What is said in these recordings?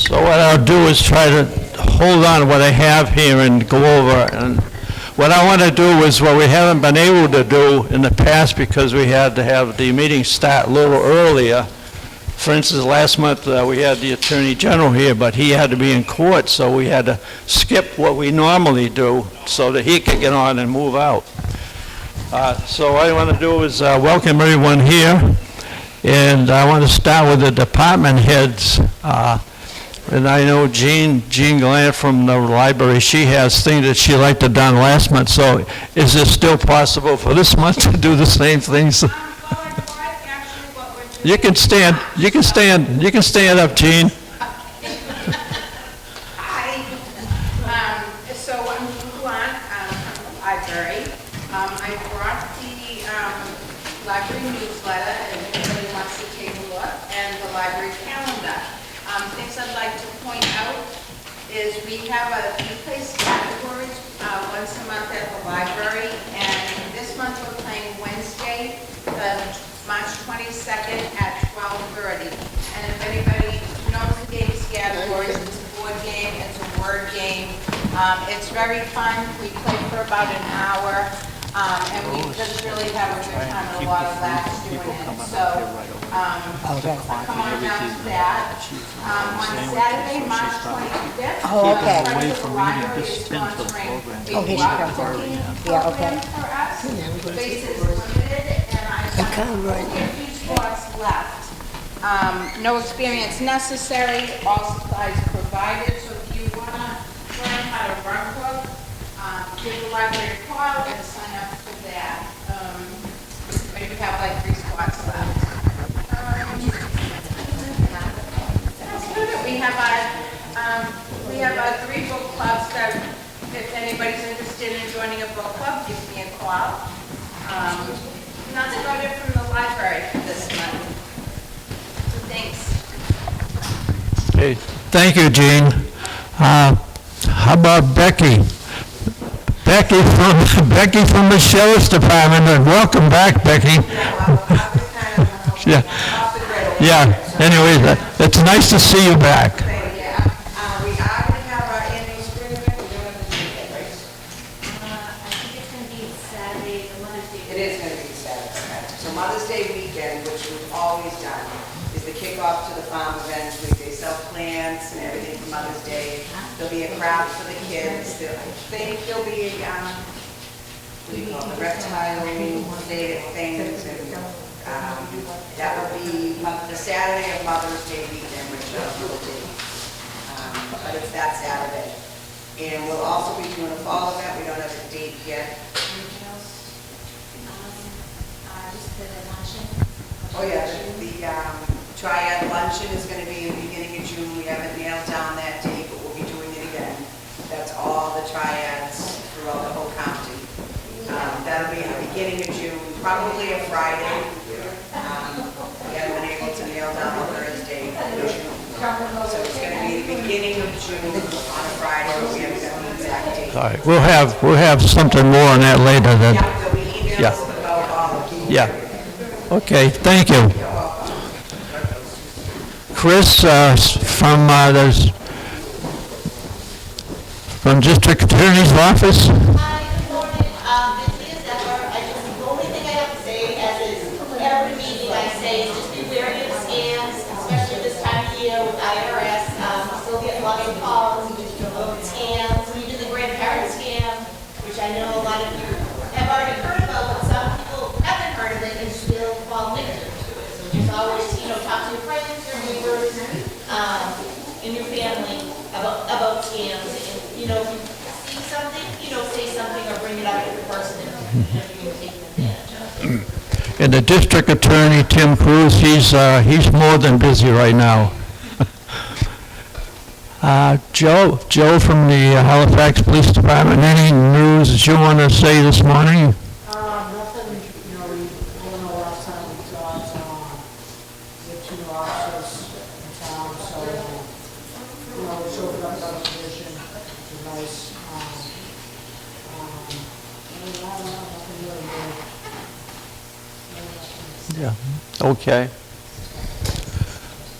So what I'll do is try to hold on to what I have here and go over. And what I want to do is what we haven't been able to do in the past because we had to have the meeting start a little earlier. For instance, last month we had the Attorney General here, but he had to be in court, so we had to skip what we normally do so that he could get on and move out. So what I want to do is welcome everyone here, and I want to start with the department heads. And I know Jean Glenn from the library, she has things that she liked to have done last month, so is it still possible for this month to do the same things? You can stand up, Jean. Hi. So I'm Luan from the library. I brought the library newsletter, and if anybody wants to take a look, and the library calendar. Things I'd like to point out is we place categories once a month at the library, and this month we're playing Wednesday, March 22nd at 12:30. And if anybody knows the game's categories, it's a board game, it's a word game. It's very fun. We play for about an hour, and we just really have a good time and a lot of laughs doing it. So come on down to that. On Saturday, March 25th, the library is sponsoring a block cooking program for us. Space is limited, and a few spots left. No experience necessary, all supplies provided, so if you want to learn how to run cook, give the library a call and sign up for that. We have like 3 spots left. We have our 3 book clubs that if anybody's interested in joining a book club, give me a call. And that's about it from the library for this month. So thanks. Okay, thank you, Jean. How about Becky? Becky from the Sheriff's Department, and welcome back, Becky. Yeah. Anyway, it's nice to see you back. Off to the farm events, they sell plants and everything for Mother's Day. There'll be a craft for the kids. There'll be a reptile day things, and that will be the Saturday of Mother's Day weekend, which will be. But it's that Saturday. And we'll also be doing a fall event. We don't have a date yet. Anything else? Just the luncheon. Oh yeah, the TRIAD luncheon is going to be in the beginning of June. We haven't nailed down that date, but we'll be doing it again. That's all the triads throughout the whole county. That'll be in the beginning of June, probably a Friday. We haven't been able to nail down a Thursday in June. So it's going to be the beginning of June on a Friday, but we haven't got the exact date. All right, we'll have something more on that later then. Yeah, there'll be emails about all of these. Yeah. Okay, thank you. Chris from District Attorney's Office. Hi, good morning. Busy as ever. The only thing I have to say, as is every meeting I say, is just be wary of scams, especially this time of year with IRS. We still get lots of calls about scams, even the grandparent scam, which I know a lot of you have already heard about, but some people haven't heard of it and still fall victim to it. So just always, talk to your friends, your neighbors, and your family about scams. And, if you see something, say something or bring it up to the person if you're taking advantage of. And the District Attorney, Tim Cruz, he's more than busy right now. Joe from the Halifax Police Department, any news that you want to say this morning? Nothing, we don't know last time we talked, we have 2 new officers in town, so, we just opened up another position, which is nice. I don't know, nothing really good. Yeah. Okay.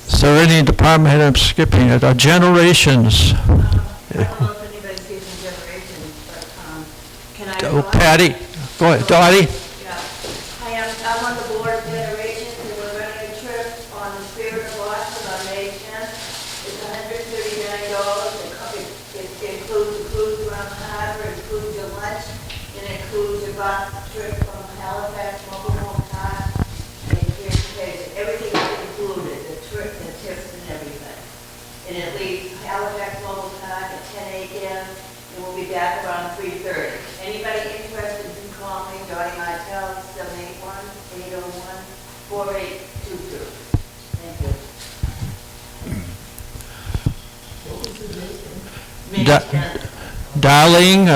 So there any department head I'm skipping it? Generations. I don't know if anybody's here from Generations, but can I go on? Patty, go ahead. Dottie? Yeah. Hi, I'm on the board of Generations, and we're running a trip on the Spirit of Boston on May 10th. It's $139. It includes a cruise around the harbor, it includes your lunch, and it includes your bus trip from Halifax, mobile home park, and transportation. Everything is included, the trip, the tips, and everything. And it leaves Halifax mobile park at 10 a.m., and we'll be back around 3:30. Anybody interested, you can call me, Dottie Martell, 781-801-4822. Thank you. May Da- 10th. Darlene,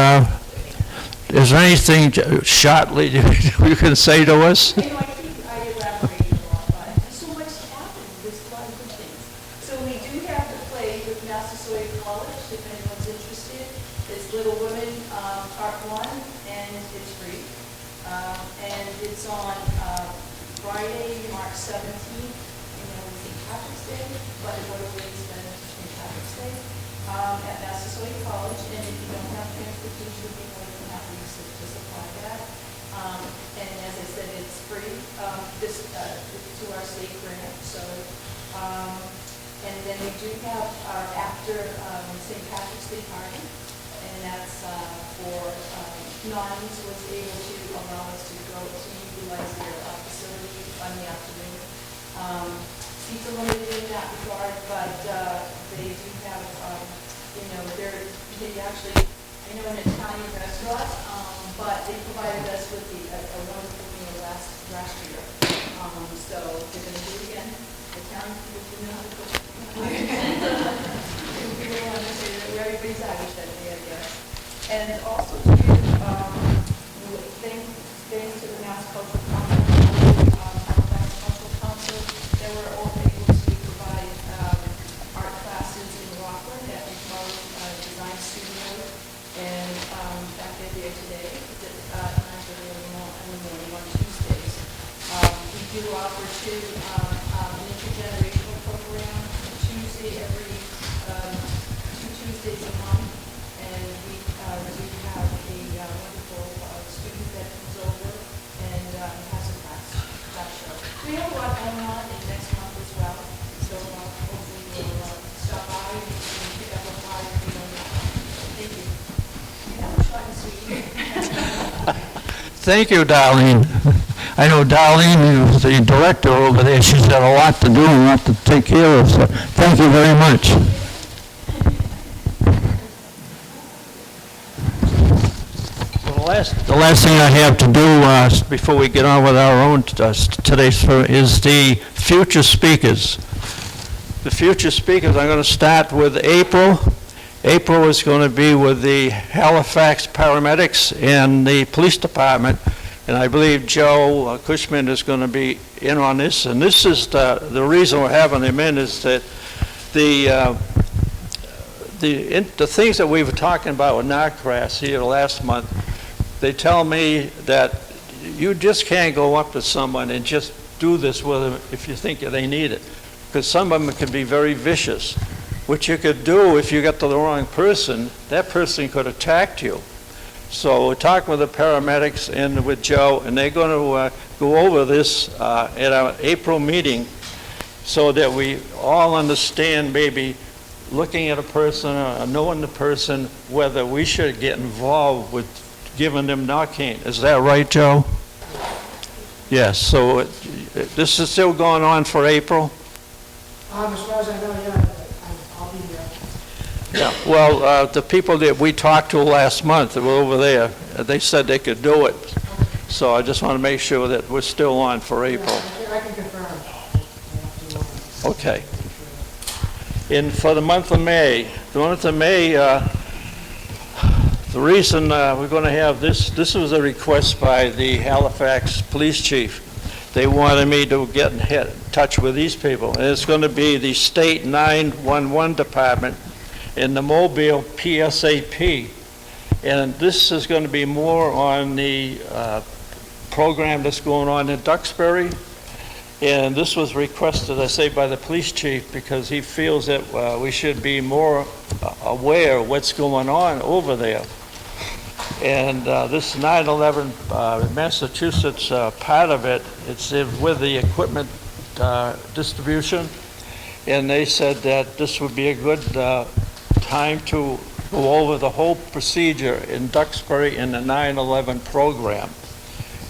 is there anything shortly you can say to us? I know, I elaborated a lot, but there's so much to happen, there's a lot of good things. So we do have the play with Massasoit College, if anyone's interested. It's Little Women, Part 1, and it's free. And it's on Friday, March 17th, St. Patrick's Day, but it would have been St. Patrick's Day, at Massasoit College. And if you don't have transportation, we more than happy to supply that. And as I said, it's free, to our state grant, so, and then we do have our after, St. Patrick's Day party, and that's, for, Nuns was able to allow us to go to utilize their, facility on the afternoon. Seats are limited in that regard, but, they do have, they actually, I know an Italian restaurant, but they provided us with a wonderful meal last year. So they're going to do it again. Italian people do know how to cook. People want to say that everybody's Irish that day, I guess. And also thanks to the Mass Cultural Council, Halifax Cultural Council, they were all able to provide art classes in Rockland at the Design Studio. And in fact, they're there today at 9:30 in the morning on Tuesdays. We do offer an intergenerational program Tuesday two Tuesdays a month. And we do have a wonderful student that comes over and has a class show. We have a lot going on in next month as well. So hopefully we'll stop by and pick up a flyer if you don't know. Thank you. Short and sweet. Thank you, Darlene. I know Darlene is the director over there. She's got a lot to do and a lot to take care of, so thank you very much. The last thing I have to do before we get on with our own today's is the future speakers. The future speakers, I'm going to start with April. April is going to be with the Halifax paramedics and the police department, and I believe Joe Cushman is going to be in on this. And this is the reason we're having him in is that the things that we were talking about with Narcrass here last month, they tell me that you just can't go up to someone and just do this with them if you think they need it, because some of them can be very vicious. What you could do if you got to the wrong person, that person could attack you. So we're talking with the paramedics and with Joe, and they're going to go over this at our April meeting so that we all understand, maybe looking at a person or knowing the person, whether we should get involved with giving them Narcan. Is that right, Joe? Yes, so this is still going on for April? As far as I know, yeah, I'll be there. Yeah, well, the people that we talked to last month that were over there, they said they could do it. So I just want to make sure that we're still on for April. I can confirm. Okay. And for the month of May, the reason we're going to have this was a request by the Halifax police chief. They wanted me to get in touch with these people. And it's going to be the state 911 department and the mobile PSAP. And this is going to be more on the program that's going on in Duxbury. And this was requested, I say, by the police chief because he feels that we should be more aware of what's going on over there. And this 9/11 Massachusetts part of it, it's with the equipment distribution. And they said that this would be a good time to go over the whole procedure in Duxbury in the 9/11 program.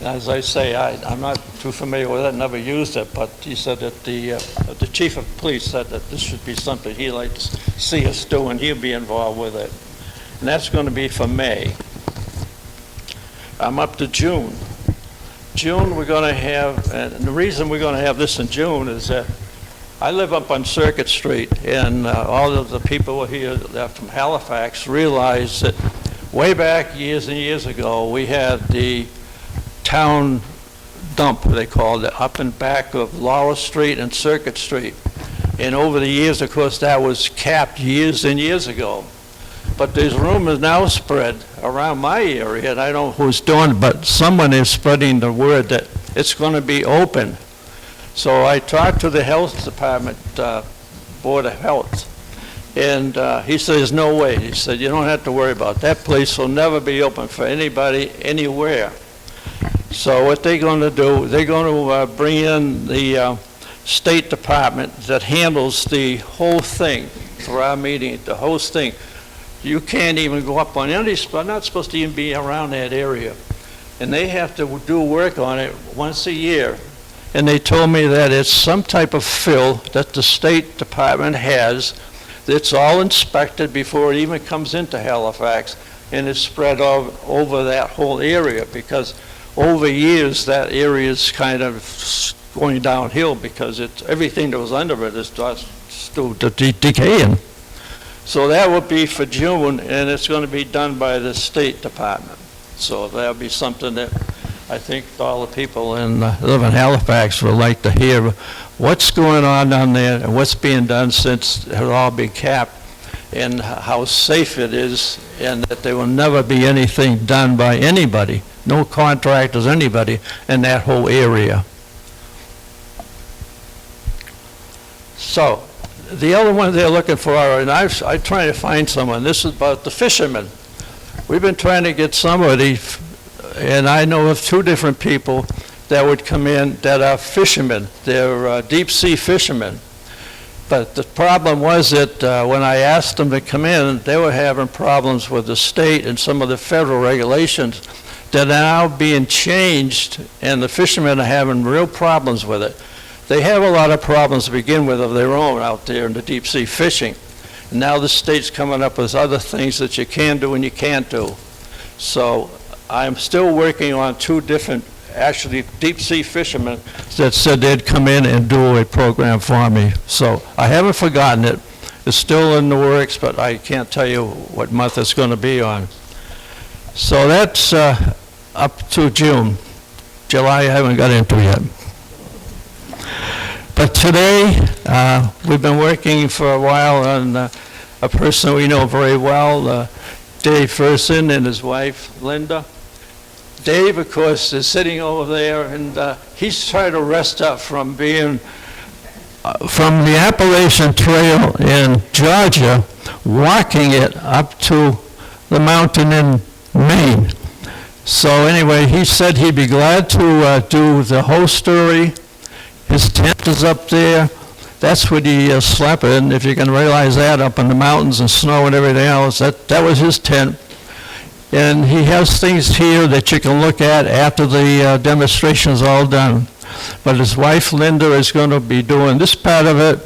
As I say, I'm not too familiar with it, never used it, but he said that the chief of police said that this should be something he'd like to see us do, and he'll be involved with it. And that's going to be for May. I'm up to June. June, we're going to have, and the reason we're going to have this in June is that I live up on Circuit Street, and all of the people here that are from Halifax realize that way back years and years ago, we had the town dump, they called it, up and back of Laurel Street and Circuit Street. And over the years, of course, that was capped years and years ago. But there's rumors now spread around my area, and I don't know who's doing it, but someone is spreading the word that it's going to be open. So I talked to the health department, Board of Health, and he said, there's no way. He said, you don't have to worry about it. That place will never be open for anybody, anywhere. So what they're going to do, they're going to bring in the State Department that handles the whole thing for our meeting, the whole thing. You can't even go up on any, not supposed to even be around that area. And they have to do work on it once a year. And they told me that it's some type of fill that the State Department has that's all inspected before it even comes into Halifax, and it's spread over that whole area, because over years that area is kind of going downhill because everything that was under it is still decaying. So that would be for June, and it's going to be done by the State Department. So that'll be something that I think all the people that live in Halifax would like to hear what's going on down there and what's being done since it all been capped, and how safe it is, and that there will never be anything done by anybody, no contractors, anybody in that whole area. So the other one they're looking for, and I'm trying to find someone, this is about the fishermen. We've been trying to get somebody, and I know of 2 different people that would come in that are fishermen. They're deep sea fishermen. But the problem was that when I asked them to come in, they were having problems with the state and some of the federal regulations that are now being changed, and the fishermen are having real problems with it. They have a lot of problems to begin with of their own out there in the deep sea fishing. And now the state's coming up with other things that you can do and you can't do. So I'm still working on 2 different, actually deep sea fishermen that said they'd come in and do a program for me. So I haven't forgotten it. It's still in the works, but I can't tell you what month it's going to be on. So that's up to June. July I haven't got into yet. But today, we've been working for a while on a person we know very well, Dave Ferson and his wife, Linda. Dave, of course, is sitting over there, and he's trying to rest up from being from the Appalachian Trail in Georgia, walking it up to the mountain in Maine. So anyway, he said he'd be glad to do the whole story. His tent is up there. That's what he slept in, if you can realize that, up in the mountains and snow and everything else. That was his tent. And he has things here that you can look at after the demonstration is all done. But his wife, Linda, is going to be doing this part of it,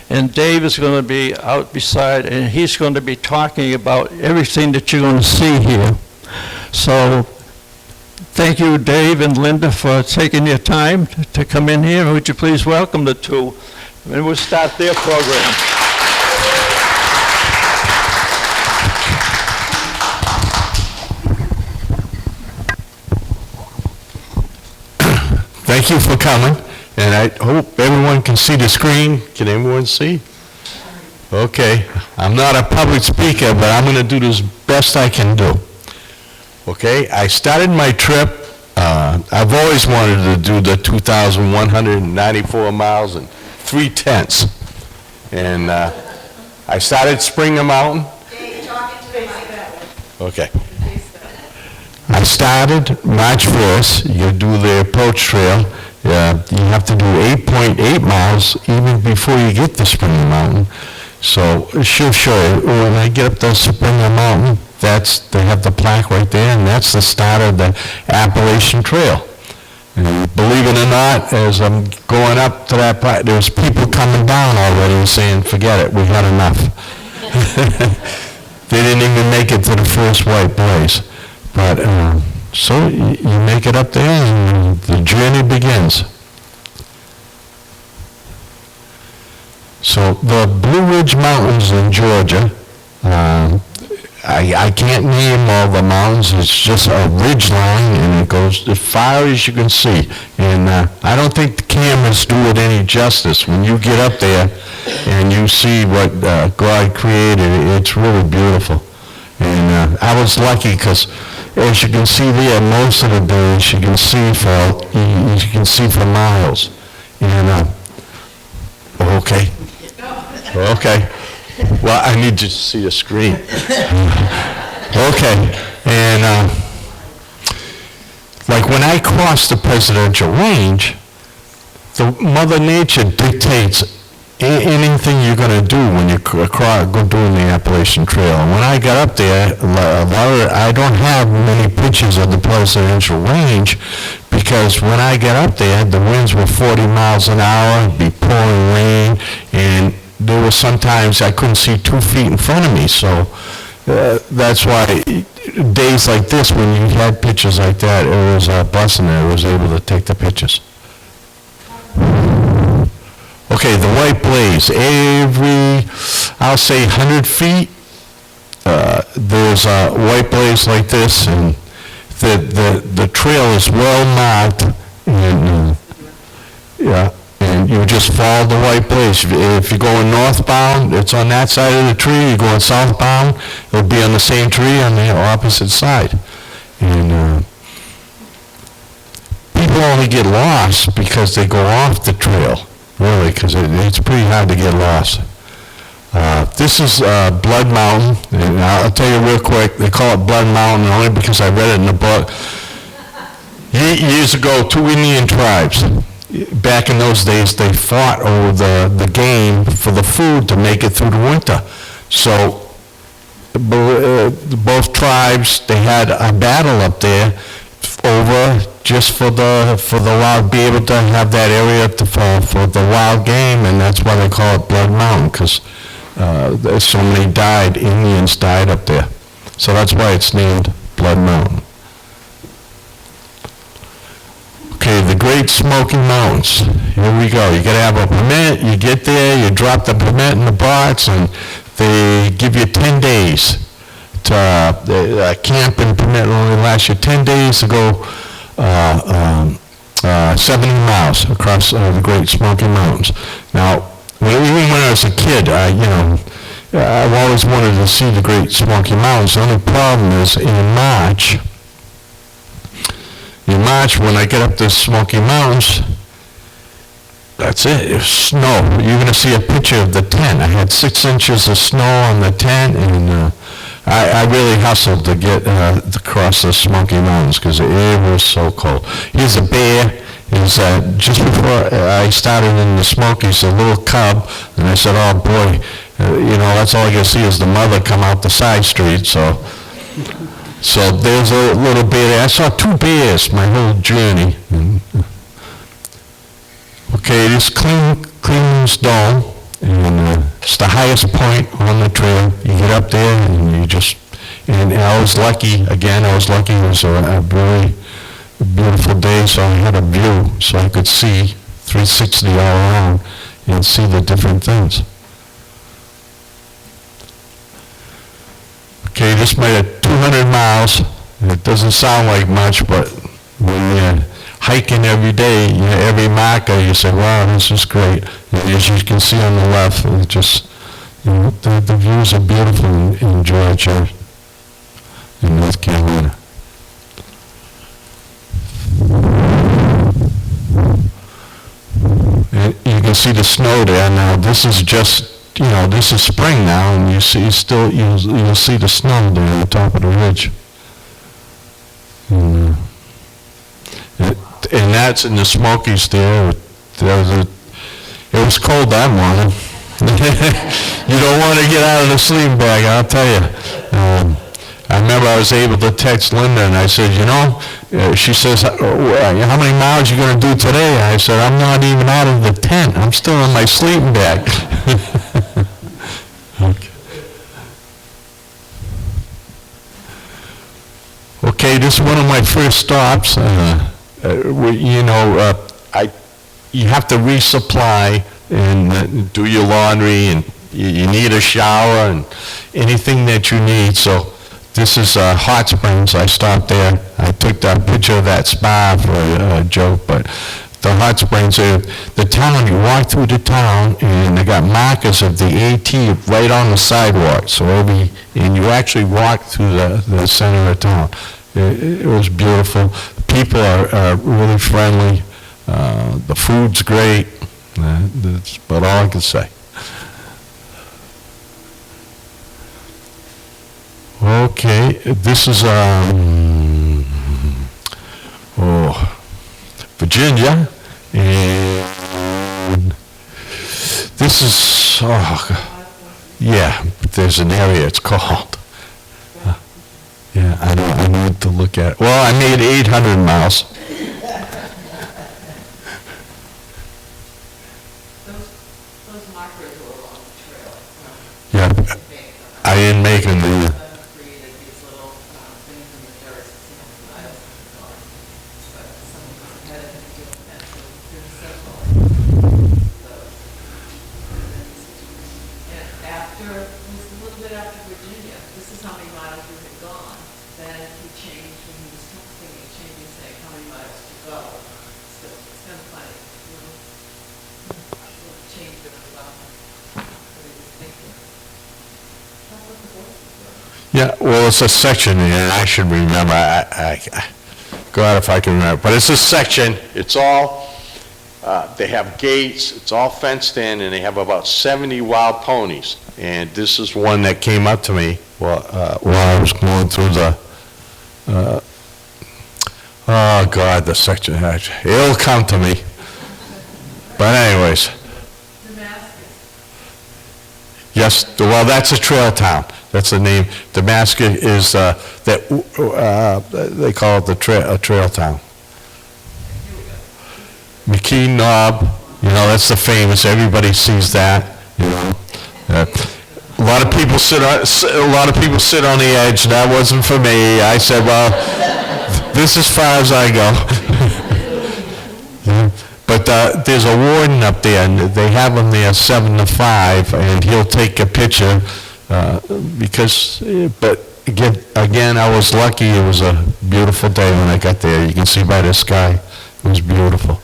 and Dave is going to be out beside, and he's going to be talking about everything that you're going to see here. So thank you, Dave and Linda, for taking your time to come in here. Would you please welcome the 2, and we'll start their program. Thank you for coming, and I hope everyone can see the screen. Can everyone see? Okay, I'm not a public speaker, but I'm going to do this best I can do. Okay, I started my trip I've always wanted to do the 2,194 miles and 3/10. And I started Springer Mountain. Okay. I started March 1st. You do the approach trail. You have to do 8.8 miles even before you get to Springer Mountain. So she'll show you. When I get up to Springer Mountain, they have the plaque right there, and that's the start of the Appalachian Trail. And believe it or not, as I'm going up to that plaque, there's people coming down already and saying, forget it, we had enough. They didn't even make it to the first white blaze. But so you make it up there and the journey begins. So the Blue Ridge Mountains in Georgia, I can't name all the mountains. It's just a ridge line, and it goes as far as you can see. And I don't think the cameras do it any justice. When you get up there and you see what God created, it's really beautiful. And I was lucky because, as you can see there, most of the days you can see for miles. And okay. Well, I need to see the screen. Okay, and like when I cross the presidential range, the Mother Nature dictates anything you're going to do when you go doing the Appalachian Trail. And when I got up there, I don't have many pictures of the presidential range because when I got up there, the winds were 40 miles an hour, it'd be pouring rain, and there were sometimes I couldn't see 2 feet in front of me. So that's why days like this, when you had pictures like that, it was a blessing that I was able to take the pictures. Okay, the white blaze. Every, I'll say 100 feet, there's a white blaze like this, and the trail is well marked, and and you just follow the white blaze. If you're going northbound, it's on that side of the tree. You're going southbound, it'll be on the same tree on the opposite side. And people only get lost because they go off the trail. Really, because it's pretty hard to get lost. This is Blood Mountain, and I'll tell you real quick, they call it Blood Mountain only because I read it in the book. Years ago, 2 Indian tribes, back in those days, they fought over the game for the food to make it through the winter. So both tribes, they had a battle up there over just for the wild, be able to have that area for the wild game, and that's why they call it Blood Mountain, because so many Indians died up there. So that's why it's named Blood Mountain. Okay, the Great Smoky Mountains. Here we go. You gotta have a permit, you get there, you drop the permit in the box, and they give you 10 days. A camping permit only lasts you 10 days to go 70 miles across the Great Smoky Mountains. Now, even when I was a kid, I've always wanted to see the Great Smoky Mountains. The only problem is in March, when I get up to Smoky Mountains, that's it. It's snow. You're going to see a picture of the tent. I had 6 inches of snow on the tent, and I really hustled to get across the Smoky Mountains because it was so cold. Here's a bear. Just before I started in the Smokies, a little cub, and I said, oh boy, that's all I can see is the mother come out the side street. So there's a little bear there. I saw 2 bears my whole journey. Okay, this Cleveland's Dome, and it's the highest point on the trail. You get up there, and and I was lucky, it was a very beautiful day, so I had a view, so I could see 360 all around and see the different things. Okay, this made it 200 miles. It doesn't sound like much, but when you're hiking every day, every marker, you say, wow, this is great. And as you can see on the left, it just, the views are beautiful in Georgia, in North Carolina. see the snow there. Now, this is just, this is spring now, and you see still, you'll see the snow there on the top of the ridge. And that's in the Smokies there. It was cold that morning. You don't want to get out of the sleeping bag, I'll tell you. I remember I was able to text Linda, and I said, she says, how many miles you going to do today? I said, I'm not even out of the tent. I'm still in my sleeping bag. Okay, this is one of my first stops. You have to resupply and do your laundry, and you need a shower and anything that you need. So this is Hot Springs. I stopped there. I took that picture of that spa for a joke, but the Hot Springs, the town, you walk through the town, and they got markers of the AT right on the sidewalk. So and you actually walk through the center of town. It was beautiful. People are really friendly. The food's great. That's about all I can say. Okay, this is Virginia, and this is there's an area it's called. I need to look at it. Well, I made 800 miles. Those markers were along the trail. Yeah, I didn't make them. Created these little things in the dirt, miles long. But someone was ahead of him doing that, so there's several of those. And it was a little bit after Virginia, this is how many miles you had gone. Then he changed, when he was texting, he changed and saying how many miles to go. So it's kind of funny, change it about what he was thinking. That's what the voices were. Yeah, well, it's a section, and I should remember. I go out if I can remember. But it's a section. It's all, they have gates. It's all fenced in, and they have about 70 wild ponies. And this is one that came up to me while I was going through the, the section. It'll come to me. But anyways. Yes, well, that's a trail town. That's the name. Damascus is they call it a trail town. McKee Knob, that's the famous. Everybody sees that. A lot of people sit on the edge. That wasn't for me. I said, well, this is as far as I go. But there's a warden up there, and they have him there 7 to 5, and he'll take a picture but again, I was lucky. It was a beautiful day when I got there. You can see by the sky, it was beautiful.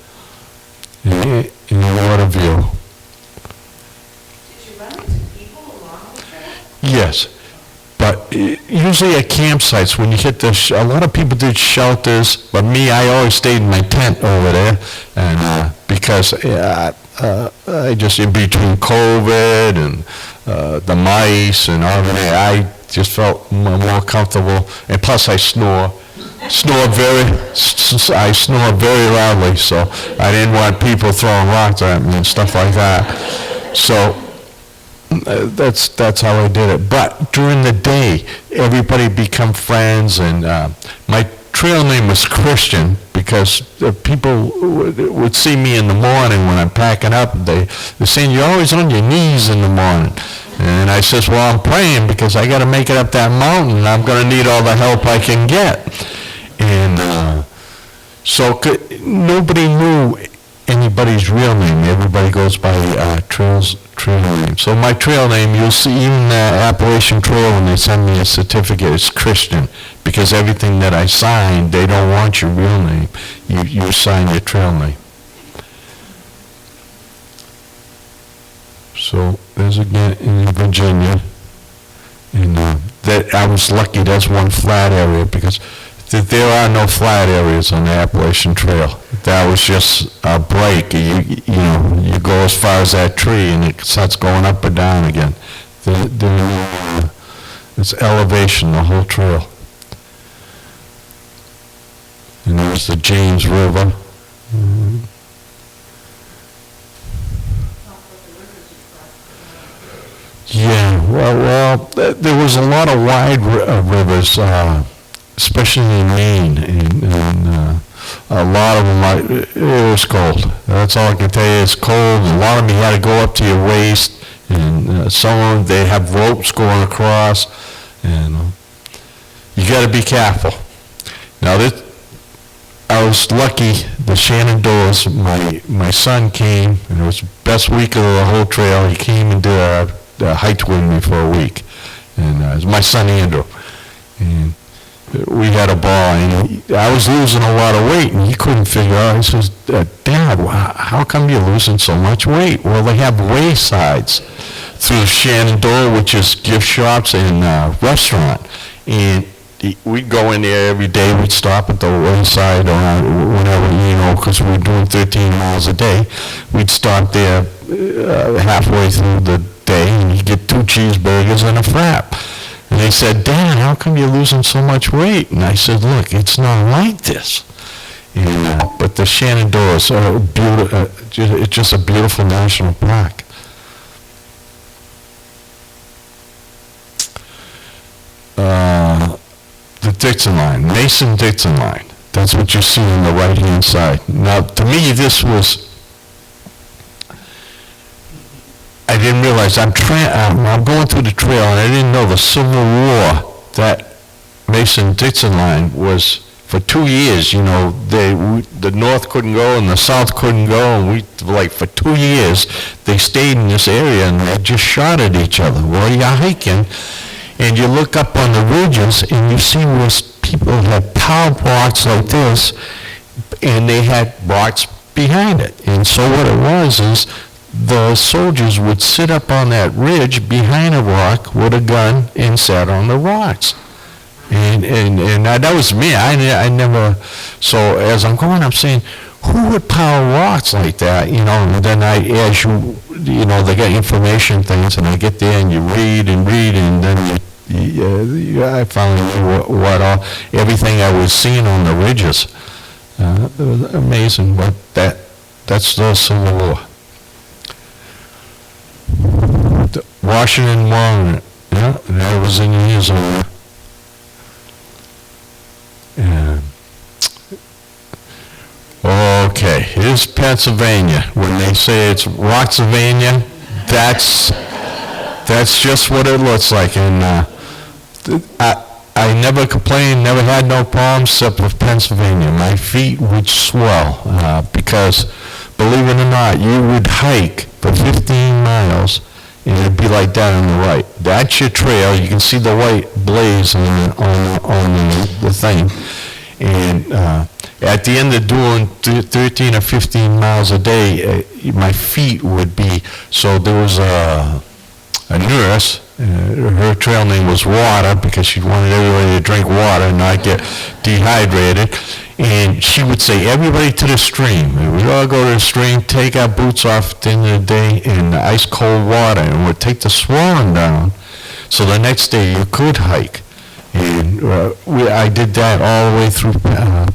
And what a view. Did you run into people along the trail? Yes. But usually at campsites, when you hit a lot of people did shelters, but me, I always stayed in my tent over there, and because I just, in between COVID and the mice and all that, I just felt more comfortable, and plus I snore very loudly, so I didn't want people throwing rocks at me and stuff like that. So that's how I did it. But during the day, everybody become friends, and my trail name was Christian because people would see me in the morning when I'm packing up. They're saying, you're always on your knees in the morning. And I says, well, I'm praying because I got to make it up that mountain, and I'm going to need all the help I can get. And so nobody knew anybody's real name. Everybody goes by trail name. So my trail name, you'll see even the Appalachian Trail, when they send me a certificate, it's Christian, because everything that I sign, they don't want your real name. You sign your trail name. So there's again in Virginia, and that I was lucky. That's one flat area, because there are no flat areas on the Appalachian Trail. That was just a break. You go as far as that tree, and it starts going up or down again. It's elevation, the whole trail. And there's the James River. Yeah, well, there was a lot of wide rivers, especially in Maine, and a lot of them, it was cold. That's all I can tell you, it's cold. A lot of them you had to go up to your waist, and some of them, they have ropes going across, and you got to be careful. Now, I was lucky, the Shenandoahs, my son came, and it was the best week of the whole trail. He came and did hiked with me for a week, and it was my son Andrew, and we had a ball, and I was losing a lot of weight, and he couldn't figure out. He says, Dad, how come you're losing so much weight? Well, they have waysides through Shenandoah, which is gift shops and restaurant, and we'd go in there every day. We'd stop at the wayside or whenever, because we were doing 13 miles a day. We'd stop there halfway through the day, and you get 2 cheeseburgers and a frap. And they said, Dad, how come you're losing so much weight? And I said, look, it's not like this. And, but the Shenandoahs are beautiful. It's just a beautiful national park. The Dixon line, Mason-Dixon line. That's what you see on the right-hand side. Now, to me, this was, I didn't realize, I'm going through the trail, and I didn't know the Civil War, that Mason-Dixon line was, for 2 years, the North couldn't go and the South couldn't go, and for 2 years, they stayed in this area, and they just shot at each other. Well, you're hiking, and you look up on the ridges, and you see where people had power blocks like this, and they had rocks behind it. And so what it was is the soldiers would sit up on that ridge behind a rock with a gun and sat on the rocks. And that was me. I never, so as I'm going, I'm saying, who would power rocks like that? And then as they get information things, and I get there and you read, and then I found out everything I was seeing on the ridges. It was amazing, but that's the Civil War. Washington Monument, that was in years old. Okay, here's Pennsylvania. When they say it's Rocksylvania, that's just what it looks like. And I never complained, never had no problems except with Pennsylvania. My feet would swell because, believe it or not, you would hike for 15 miles and it'd be like that on the right. That's your trail. You can see the white blaze on the thing. And at the end of doing 13 or 15 miles a day, my feet would be, so there was a nurse, her trail name was Water because she wanted everybody to drink water and not get dehydrated. And she would say, everybody to the stream. And we'd all go to the stream, take our boots off at the end of the day in the ice cold water, and would take the swelling down. So the next day you could hike. And I did that all the way through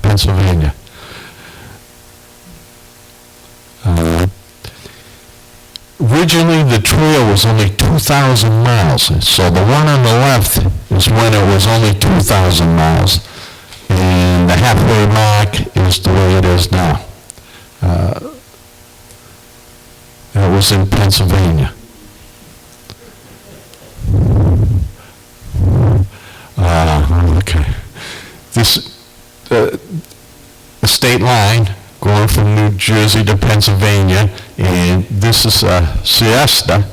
Pennsylvania. Originally, the trail was only 2,000 miles. So the one on the left is when it was only 2,000 miles. And the halfway mark is the way it is now. That was in Pennsylvania. Okay. This, the state line going from New Jersey to Pennsylvania, and this is Siesta.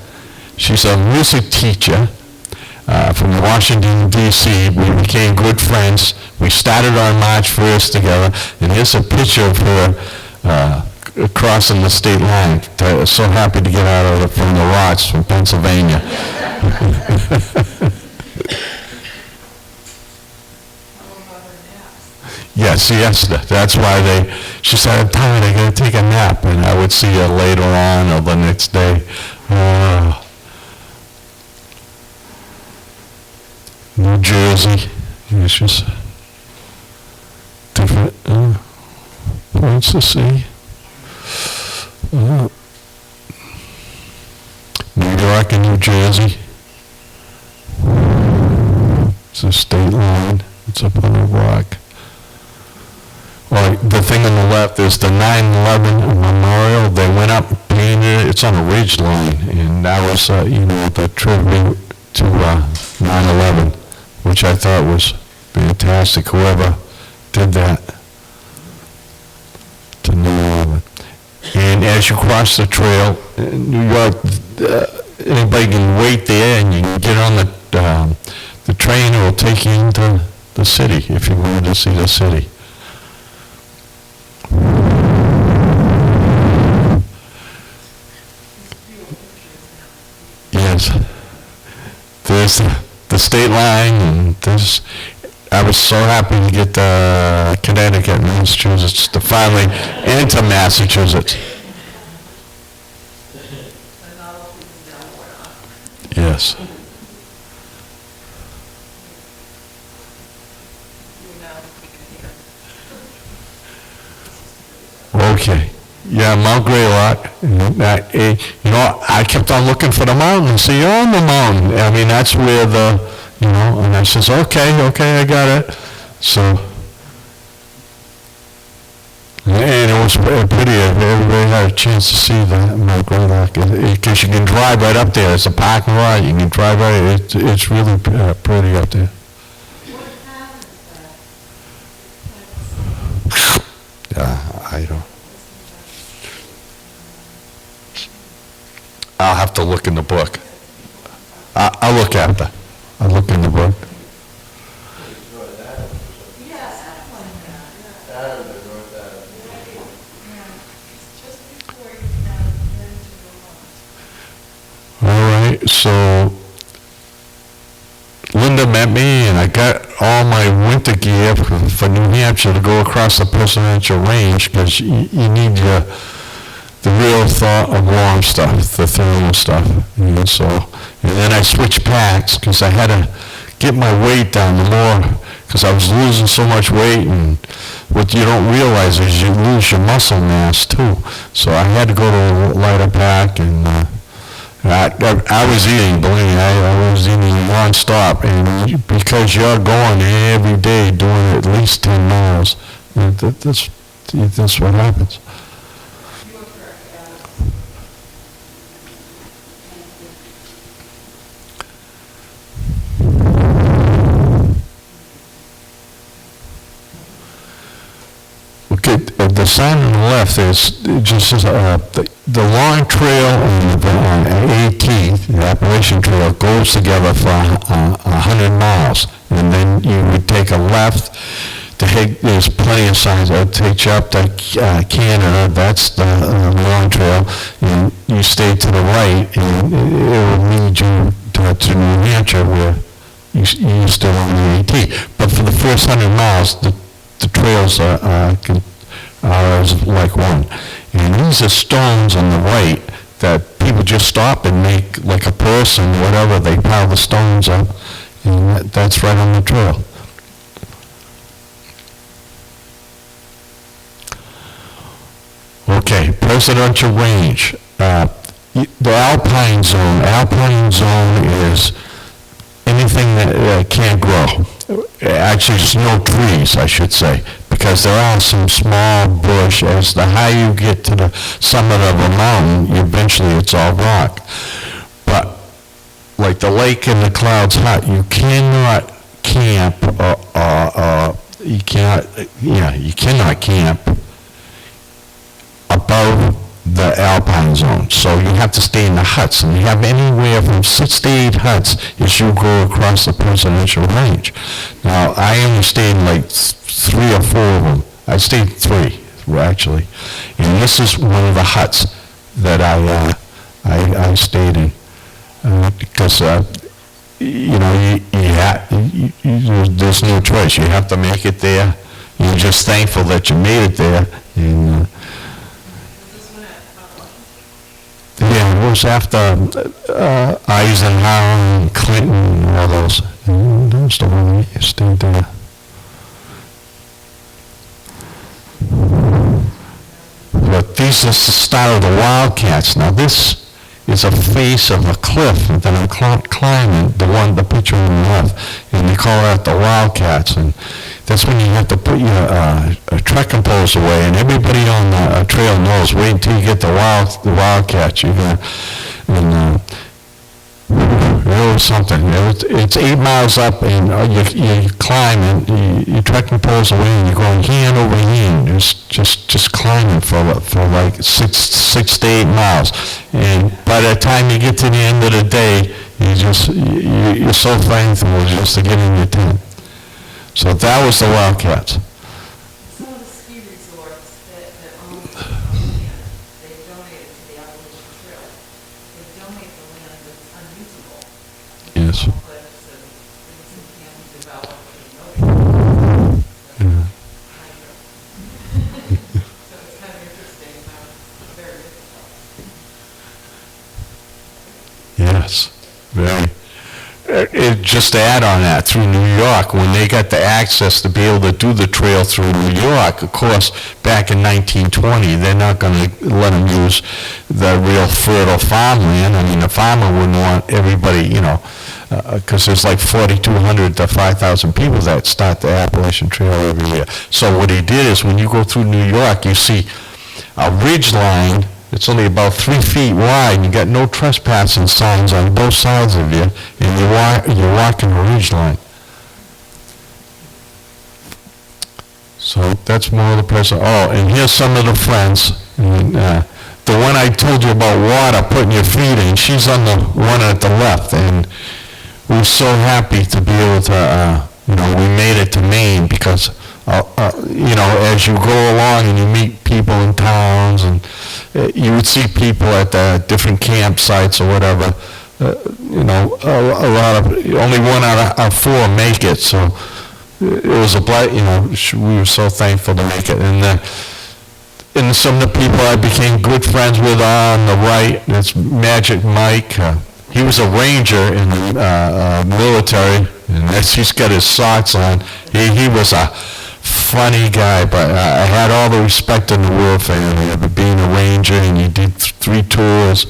She's a music teacher from Washington, D.C. We became good friends. We started on March 1st together, and here's a picture of her crossing the state line. So happy to get out of from the rocks from Pennsylvania. Yeah, Yes, that's why she said, I'm tired, I gotta take a nap, and I would see her later on or the next day. New Jersey, it's just different points to see. New York and New Jersey. It's a state line. It's up on a rock. Well, the thing on the left is the 9/11 memorial. They went up and painted it. It's on a ridge line, and that was, the tribute to 9/11, which I thought was fantastic. Whoever did that to 9/11. And as you cross the trail in New York, anybody can wait there, and you can get on the train. It will take you into the city if you wanted to see the city. Yes, there's the state line, and I was so happy to get Connecticut and Massachusetts to finally enter Massachusetts. Yes. Okay. Yeah, Mount Greylock. I kept on looking for the mountain and see, on the mountain. I mean, that's where and I says, okay, I got it. So, and it was pretty. Everybody had a chance to see that Mount Greylock, because you can drive right up there. It's a parking lot. You can drive right. It's really pretty up there. I don't. I'll have to look in the book. I'll look after. I'll look in the book. All right, so Linda met me, and I got all my winter gear for New Hampshire to go across the presidential range, because you need the real warm stuff, the thermal stuff. And then I switched packs, because I had to get my weight down the more, because I was losing so much weight, and what you don't realize is you lose your muscle mass too. So I had to go to a lighter pack, and I was eating, believe me, I was eating non-stop, and because you're going every day doing at least 10 miles, that's what happens. Okay, the sign on the left is just the long trail on 18th, the Appalachian Trail, goes together for 100 miles, and then you would take a left. There's plenty of signs that take you up to Canada. That's the long trail, and you stay to the right, and it will lead you to New Hampshire, where you still on the 18th. But for the first 100 miles, the trails are like one. And these are stones on the right that people just stop and make like a person, whatever. They pile the stones up, and that's right on the trail. Okay, presidential range. The Alpine zone is anything that can't grow. Actually, there's no trees, I should say, because there are some small bush. As the higher you get to the summit of a mountain, eventually it's all rock. But like the Lake in the Clouds hut, you cannot camp, you cannot camp above the Alpine zone. So you have to stay in the huts, and you have anywhere from 6 to 8 huts as you go across the presidential range. Now, I only stayed in like 3 or 4 of them. I stayed 3, actually. And this is one of the huts that I stayed in. Because, there's no choice. You have to make it there. you're just thankful that you made it there. And, yeah, it was after Eisenhower and Clinton and all those. And that was the one that stayed there. But this is the start of the Wildcats. Now this is a face of a cliff that I'm climbing, the picture on the left, and they call that the Wildcats. And that's when you have to put your trekking poles away, and everybody on the trail knows, wait until you get the Wildcats. You're gonna, and it was something. It's 8 miles up, and you climb, and you trekking poles away, and you're going hand over hand, just climbing for like 6 to 8 miles. And by the time you get to the end of the day, you're so thankful just to get in your tent. So that was the Wildcats. Some of the ski resorts that own the land, they donated to the Appalachian Trail. They donate the land that's unusable. Yes. Cliffs and things that can't be developed and Yeah. So it's kind of interesting, very difficult. Yes, very. Just to add on that, through New York, when they got the access to be able to do the trail through New York, of course, back in 1920, they're not going to let them use the real fertile farmland. I mean, the farmer wouldn't want everybody, because there's like 4,200 to 5,000 people that start the Appalachian Trail every year. So what he did is, when you go through New York, you see a ridge line. It's only about 3 feet wide, and you got no trespassing signs on both sides of you, and you're walking a ridge line. So that's more of the person. Oh, and here's some of the friends. And, the one I told you about water, putting your feet in, she's on the one at the left, and we're so happy to be able to, we made it to Maine because, as you go along and you meet people in towns, and you would see people at the different campsites or whatever, a lot of, only 1 out of 4 make it, so it was we were so thankful to make it. And some of the people I became good friends with on the right, that's Magic Mike. He was a ranger in the military, and he's got his socks on. He was a funny guy, but I had all the respect in the world for him, being a ranger, and he did 3 tours,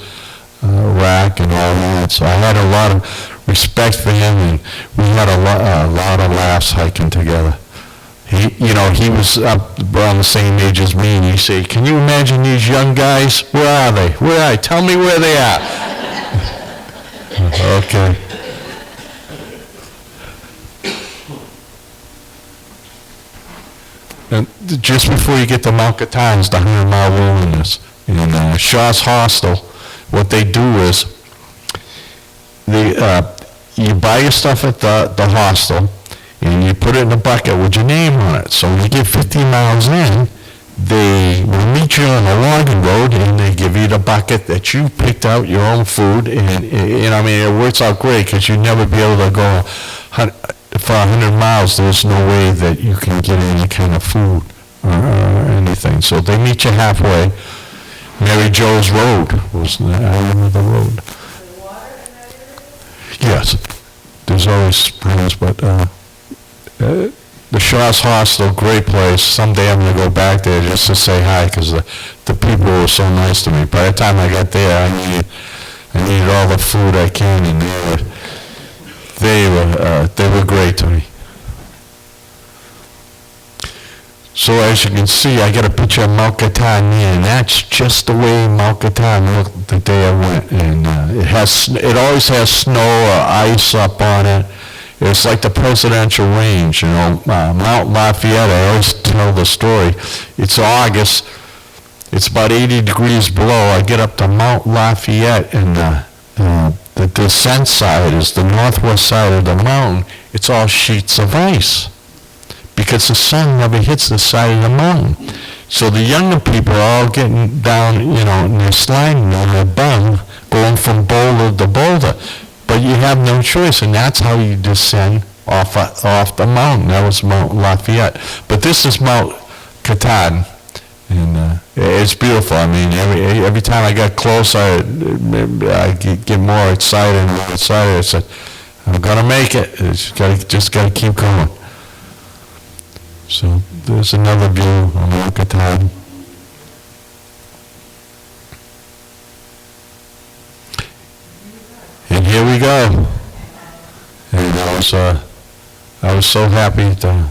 Iraq and all that. So I had a lot of respect for him, and we had a lot of laughs hiking together. He was up around the same age as me, and he said, "Can you imagine these young guys? Where are they? Where are they? Tell me where they are." Okay. And just before you get to Mount Catawba, the 100-mile wilderness. In Shaw's Hostel, what they do is, you buy your stuff at the hostel, and you put it in a bucket with your name on it. So when you get 50 miles in, they will meet you on the logging road, and they give you the bucket that you picked out, your own food, and it works out great, because you'd never be able to go for 100 miles. There's no way that you can get any kind of food or anything. So they meet you halfway. Mary Jo's Road was the name of the road. Yes, there's always springs, but the Shaw's Hostel, great place. Someday I'm going to go back there just to say hi, because the people were so nice to me. By the time I got there, I needed all the food I can, and they were great to me. So as you can see, I got a picture of Mount Catawba, and that's just the way Mount Catawba looked the day I went. And it always has snow or ice up on it. It's like the presidential range, Mount Lafayette. I always tell the story. It's August. It's about 80 degrees below. I get up to Mount Lafayette, and the descent side is the northwest side of the mountain. It's all sheets of ice, because the sun never hits the side of the mountain. So the younger people are all getting down, and they're sliding on their bum, going from boulder to boulder. But you have no choice, and that's how you descend off the mountain. That was Mount Lafayette. But this is Mount Katahdin. And it's beautiful. I mean, every time I got close, I get more excited and more excited. I said, I'm going to make it. Just got to keep going. So there's another view of Mount Katahdin. And here we go. And I was so happy to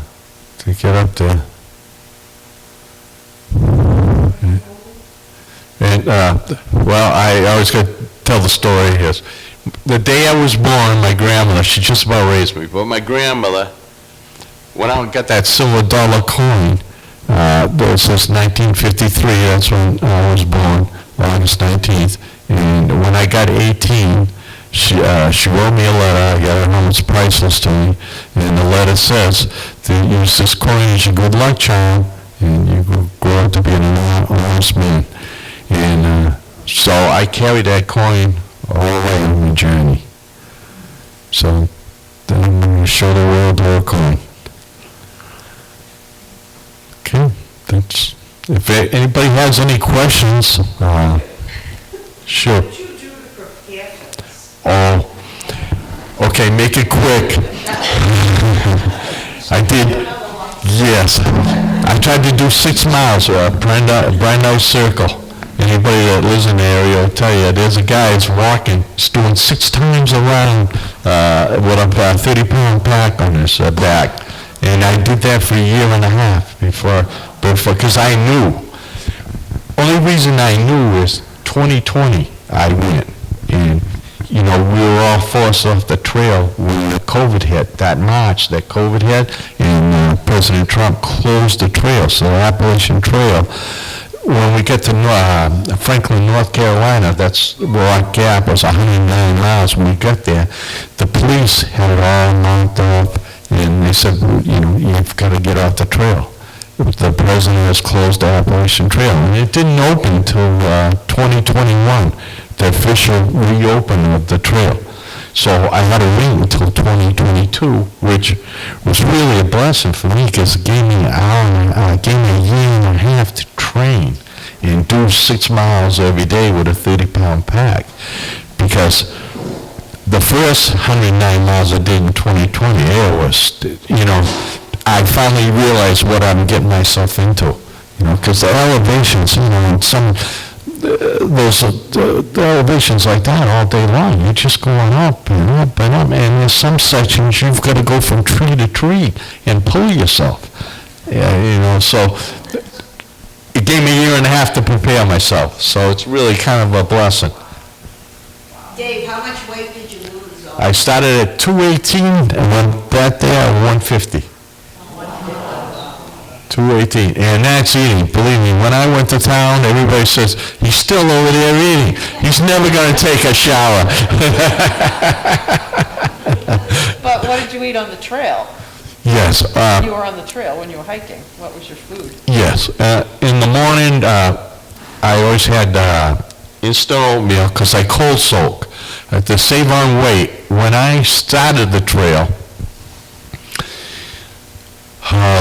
get up there. And, well, I always got to tell the story. Yes. The day I was born, my grandmother, she just about raised me, but my grandmother went out and got that silver dollar coin. It says 1953, that's when I was born, August 19th. And when I got 18, she wrote me a letter. I got her home, it's priceless to me. And the letter says, use this coin as your good luck charm, and you will grow up to be an honest man. And so I carried that coin all the way on my journey. So then I'm going to show the world the coin. Okay, that's, if anybody has any questions, sure. What did you do to prepare for this? Oh, okay, make it quick. I did, yes. I tried to do 6 miles, Brandau Circle. Anybody that lives in the area will tell you, there's a guy that's walking, he's doing 6 times around with a 30-pound pack on his back. And I did that for a year and a half before, because I knew. Only reason I knew is 2020, I went. And, we were all forced off the trail when the COVID hit, that March that COVID hit, and President Trump closed the trail, so the Appalachian Trail. When we get to Franklin, North Carolina, that's Rock Gap, it was 109 miles when we got there. The police had it all marked up, and they said, you've got to get off the trail. The president has closed the Appalachian Trail, and it didn't open until 2021, the official reopening of the trail. So I had to wait until 2022, which was really a blessing for me because it gave me a year and a half to train and do 6 miles every day with a 30-pound pack. Because the first 109 miles I did in 2020, it was, I finally realized what I'm getting myself into. Because the elevations, in some the elevations like that all day long. You're just going up and up and up. And there's some sections you've got to go from tree to tree and pull yourself. So it gave me a year and a half to prepare myself. So it's really kind of a blessing. Dave, how much weight did you lose? I started at 218 and went back there at 150. 218, and that's eating. Believe me, when I went to town, everybody says, he's still over there eating. He's never going to take a shower. But what did you eat on the trail? Yes. You were on the trail when you were hiking. What was your food? Yes. In the morning, I always had instant oatmeal because I cold soak. To save on weight, when I started the trail,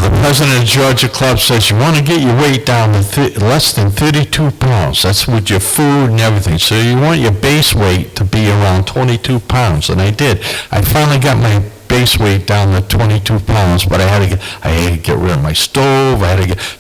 the president of the Georgia Club says you want to get your weight down to less than 32 pounds. That's with your food and everything. So you want your base weight to be around 22 pounds, and I did. I finally got my base weight down to 22 pounds, but I had to get rid of my stove.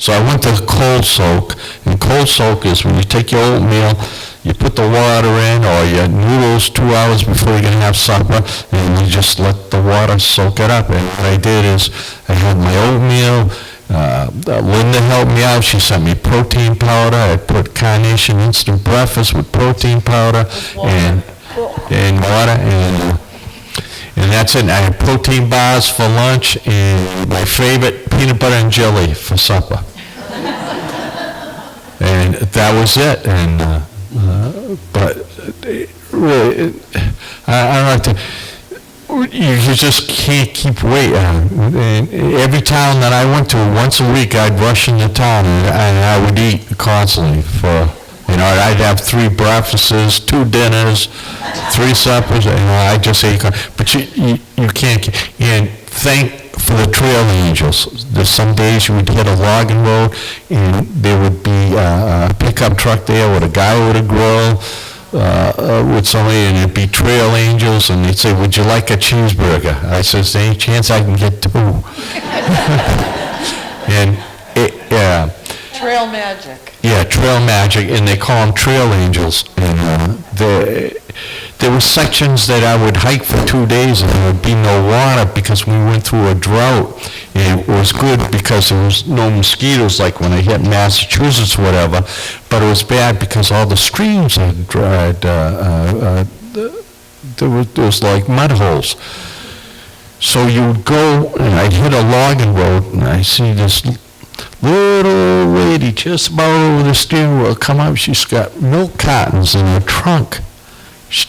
So I went to cold soak, and cold soak is when you take your oatmeal, you put the water in, or your noodles 2 hours before you're going to have supper, and you just let the water soak it up. And what I did is I had my oatmeal. Linda helped me out. She sent me protein powder. I put Carnation Instant Breakfast with protein powder and water, and that's it. I had protein bars for lunch and my favorite, peanut butter and jelly for supper. And that was it. And but really, I don't know, you just can't keep weight. Every town that I went to, once a week, I'd rush into town and I would eat constantly for, I'd have 3 breakfasts, 2 dinners, 3 suppers, I just ate. But you can't. And thank for the trail angels. There's some days you would hit a logging road, and there would be a pickup truck there with a guy with a grill, with somebody, and it'd be trail angels, and they'd say, "Would you like a cheeseburger?" I says, "There ain't a chance I can get 2." And Trail magic. yeah, trail magic, and they call them trail angels. And there were sections that I would hike for 2 days, and there would be no water because we went through a drought. And it was good because there was no mosquitoes like when I hit Massachusetts or whatever, but it was bad because all the streams had dried. There was like mud holes. So you would go, and I'd hit a logging road, and I see this little lady just about over the steering wheel come up. She's got milk cartons in her trunk.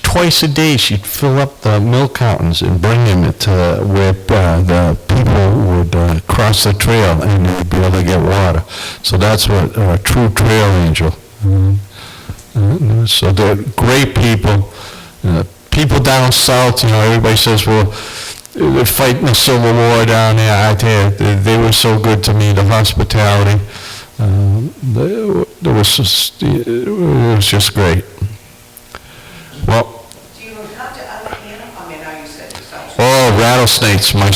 Twice a day she'd fill up the milk cartons and bring them to where the people would cross the trail and they'd be able to get water. So that's what a true trail angel. So they're great people. People down south, everybody says, well, they're fighting the Civil War down there. I tell you, they were so good to me, the hospitality. It was just great. Well, Do you encounter other animals? I mean, now you said yourself. oh, rattlesnakes. My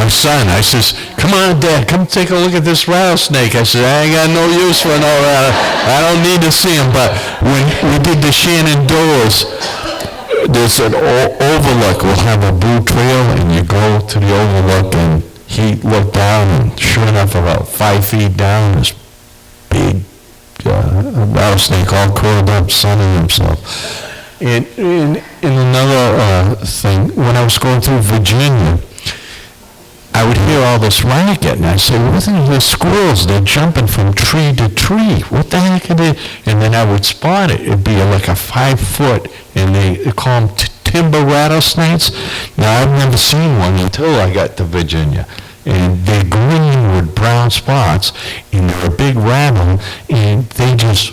son, I says, "Come on, Dad, come take a look at this rattlesnake." I said, "I ain't got no use for no rattlesnake. I don't need to see him." But when we did the Shenandoahs, there's an overlook. We'll have a blue trail, and you go to the overlook, and he looked down, and sure enough, about 5 feet down, this big rattlesnake all curled up, sunning himself. And another thing, when I was going through Virginia, I would hear all this racket, and I'd say, "What are these squirrels? They're jumping from tree to tree. What the heck are they?" And then I would spot it. It'd be like a 5 foot, and they call them timber rattlesnakes. Now, I've never seen one until I got to Virginia. And they're green with brown spots, and they're a big rattle, and they just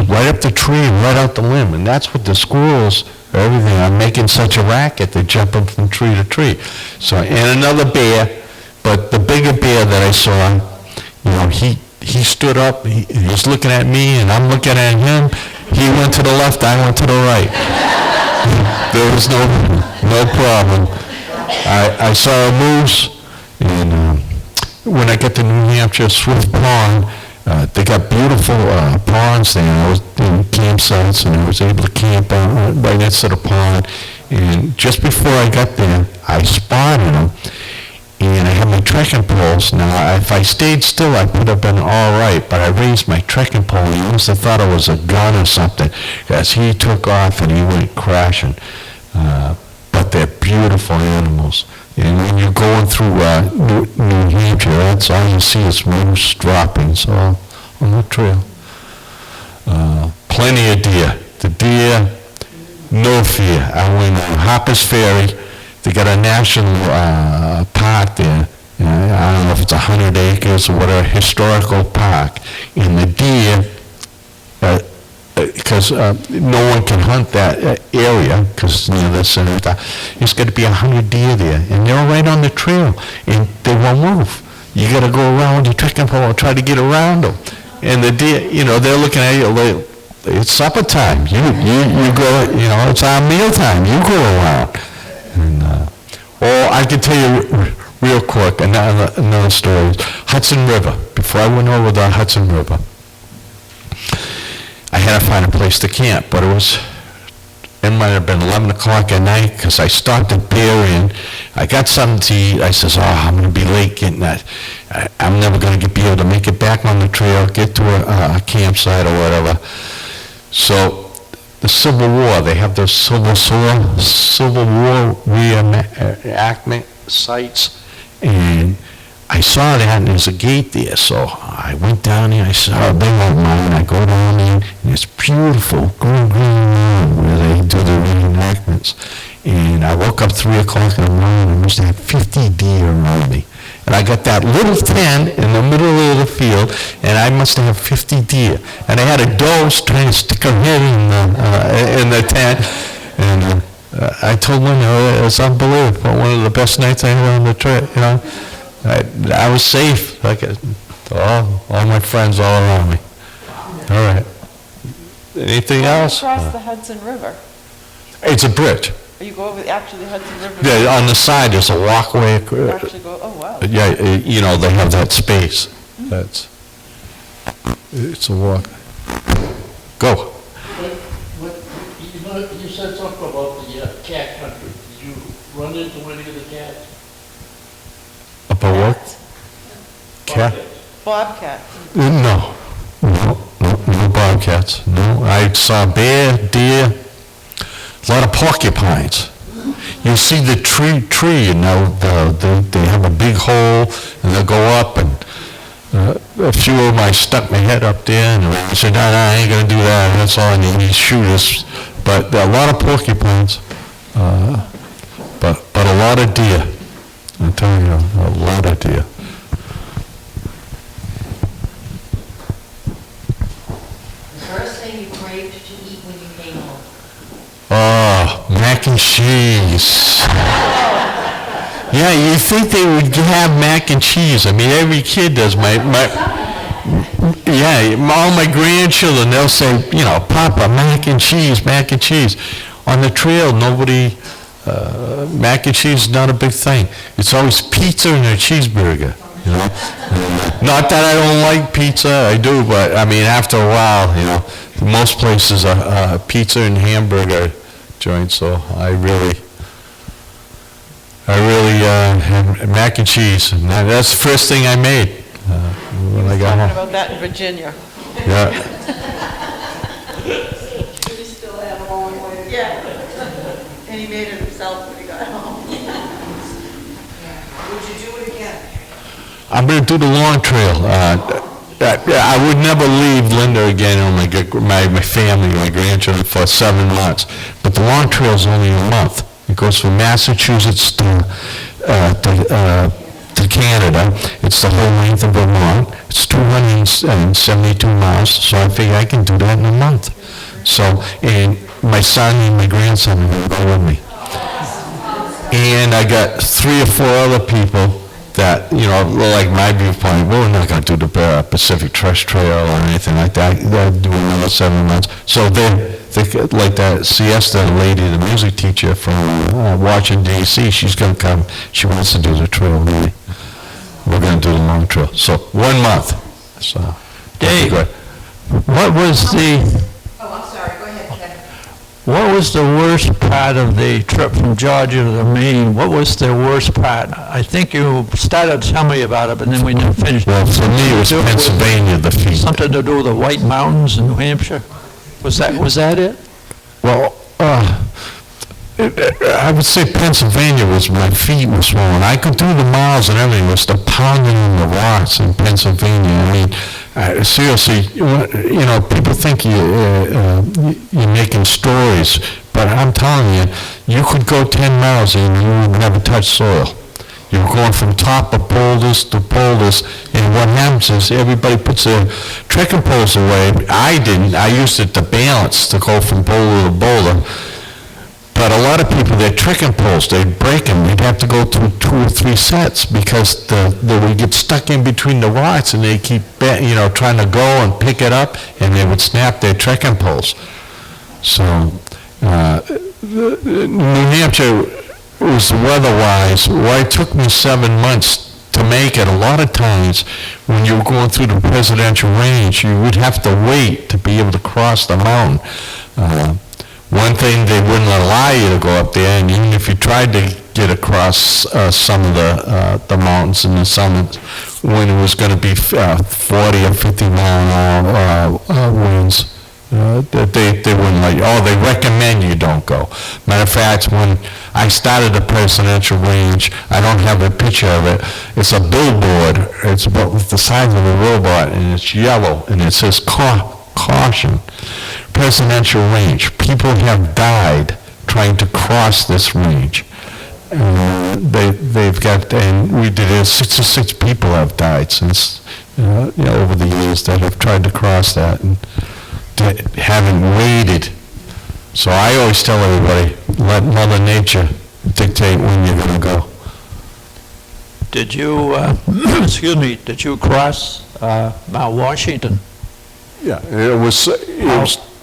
right up the tree and right out the limb. And that's what the squirrels, everything, are making such a racket. They're jumping from tree to tree. So, and another bear, but the bigger bear that I saw, he stood up, he was looking at me, and I'm looking at him. He went to the left, I went to the right. There was no problem. I saw a moose. And when I get to New Hampshire, Swift Pond, they got beautiful ponds there. I was in campsites, and I was able to camp right next to the pond. And just before I got there, I spotted them, and I had my trekking poles. Now, if I stayed still, I could have been all right, but I raised my trekking pole, and he must have thought it was a gun or something, because he took off and he went crashing. But they're beautiful animals. And when you're going through New Hampshire, that's all you see is moose droppings on the trail. Plenty of deer. The deer, no fear. I went on Harper's Ferry. They got a national park there. I don't know if it's 100 acres or whatever, historical park. And the deer, because no one can hunt that area, because the center, there's got to be 100 deer there, and they're right on the trail, and they won't move. You got to go around your trekking pole and try to get around them. And the deer, they're looking at you. It's supper time. You go. It's our meal time. You go around. And I can tell you real quick another story. Hudson River. Before I went over the Hudson River, I had to find a place to camp, but it might have been 11 o'clock at night, because I stopped at Bear Inn. I got something to eat. I says, I'm going to be late getting that. I'm never going to be able to make it back on the trail, get to a campsite or whatever. So the Civil War, they have those Civil War reenactment sites, and I saw that, and there's a gate there, so I went down there. I said, they won't mind. I go down there, and it's beautiful, green lawn where they do the reenactments. And I woke up 3 o'clock in the morning, and I must have 50 deer around me. And I got that little tent in the middle of the field, and I must have 50 deer. And I had a doe trying to stick her head in the tent, and I told Linda, it's unbelievable, one of the best best nights I had on the trip, you know. I was safe, like, all my friends all around me. All right. Anything else? Across the Hudson River. It's a bridge. You go over actually the Hudson River. Yeah, on the side, there's a walkway. You actually go, oh, wow. Yeah, you know, they have that space. It's a walk. Go. You know, you said something about the cat country. Did you run into any of the cats? About what? Cat? Bobcat. No. No bobcats. No, I saw bear, deer, a lot of porcupines. You see the tree, and they have a big hole, and they'll go up, and a few of them, I stuck my head up there, and I said, no, I ain't gonna do that, that's all I need, he's shoot us. But a lot of porcupines, but a lot of deer. I'm telling you, a lot of deer. The first thing you craved to eat when you came home? Oh, mac and cheese. Yeah, you think they would have mac and cheese. I mean, every kid does. All my grandchildren, they'll say, you know, Papa, mac and cheese, mac and cheese. On the trail, nobody, mac and cheese is not a big thing. It's always pizza and a cheeseburger, you know. Not that I don't like pizza, I do, but I mean, after a while, you know, most places are pizza and hamburger joints, so I really had mac and cheese, and that's the first thing I made when I got Talking home. about that in Virginia. Yeah. We still have a long way to go. Yeah. And he made it himself when he got home. Would you do it again? I'm going to do the long trail. I would never leave Linda again or my family, my grandchildren for 7 months, but the long trail is only a month. It goes from Massachusetts to Canada. It's the whole length of Vermont. It's 272 miles, so I figure I can do that in a month. So, and my son and my grandson are going to go with me. And I got 3 or 4 other people that, you know, like my viewpoint, we're not going to do the Pacific Crest Trail or anything like that. They'll do another 7 months. So they like that Siesta lady, the music teacher from Washington, D.C., she's going to come. She wants to do the trail with me. We're going to do the long trail. So 1 month. So, Dave, good. what was the... Oh, I'm sorry, go ahead, Ken. What was the worst part of the trip from Georgia to Maine? What was the worst part? I think you started to tell me about it, but then we didn't finish. Well, for me, it was Pennsylvania, the feet. Something to do with the White Mountains in New Hampshire? Was that it? Well, I would say Pennsylvania was, my feet were swollen. I could do the miles and everything, it was the pounding in the rocks in Pennsylvania. I mean, seriously, you know, people think you're making stories, but I'm telling you, you could go 10 miles and you would never touch soil. You're going from top of boulders to boulders, and what happens is everybody puts their trekking poles away. I didn't. I used it to balance, to go from boulder to boulder. But a lot of people, their trekking poles, they'd break them. They'd have to go through 2 or 3 sets because they would get stuck in between the rocks, and they keep, you know, trying to go and pick it up, and they would snap their trekking poles. So, New Hampshire was weather-wise, well, it took me 7 months to make it. A lot of times, when you were going through the presidential range, you would have to wait to be able to cross the mountain. One thing, they wouldn't allow you to go up there, and even if you tried to get across some of the mountains in the summits, when it was going to be 40 or 50 mile an hour winds, they wouldn't let you. Oh, they recommend you don't go. Matter of fact, when I started the presidential range, I don't have a picture of it. It's a billboard. It's about the size of a robot, and it's yellow, and it says caution, presidential range. People have died trying to cross this range. They've got, and we did it, 66 people have died since, you know, over the years that have tried to cross that and haven't waited. So I always tell everybody, let Mother Nature dictate when you're going to go. Did you, excuse me, did you cross Mount Washington? Yeah, it was,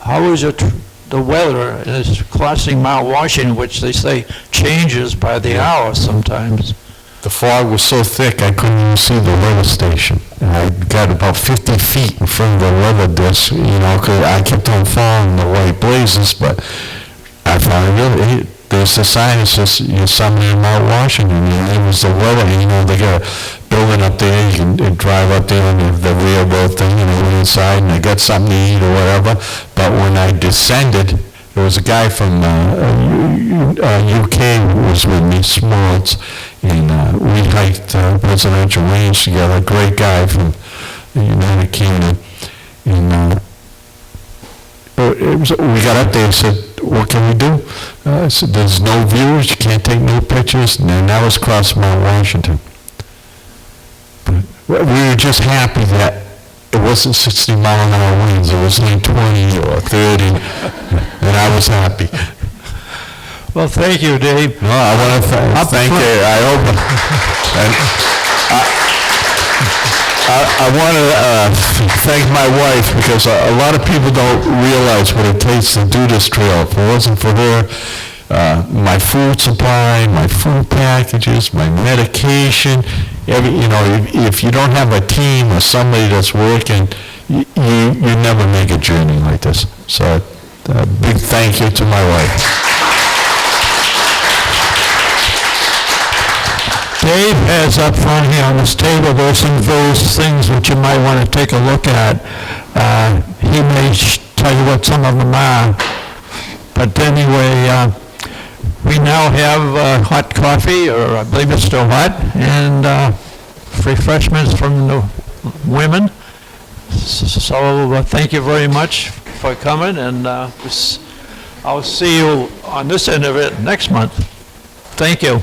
How is it, the weather is crossing Mount Washington, which they say changes by the hour sometimes? the fog was so thick I couldn't even see the weather station. And I got about 50 feet in front of the weather disc, you know, 'cause I kept on following the white blazes, but I found it, there's a sign that says, you're somewhere in Mount Washington, and it was the weather, you know, they got a building up there, you can drive up there on the railroad thing, and I went inside, and I got something to eat or whatever, but when I descended, there was a guy from UK who was with me, Smalls, and we hiked Presidential Range together, a great guy from the United Kingdom, and we got up there and said, what can we do? I said, there's no views, you can't take no pictures, and then that was across Mount Washington. But we were just happy that it wasn't 60-mile-an-hour winds, it was like 20 or 30, and I was happy. Well, thank you, Dave. No, I want to thank you, I hope, and I want to thank my wife, because a lot of people don't realize what it takes to do this trail. If it wasn't for her, my food supply, my food packages, my medication, if you don't have a team or somebody that's working, you never make a journey like this. So a big thank you to my wife. Dave has up front here on this table, there's some of those things that you might want to take a look at. He may tell you what some of them are. But anyway, we now have hot coffee, or I believe it's still hot, and refreshments from the women. So thank you very much for coming, and I'll see you on this end of it next month. Thank you.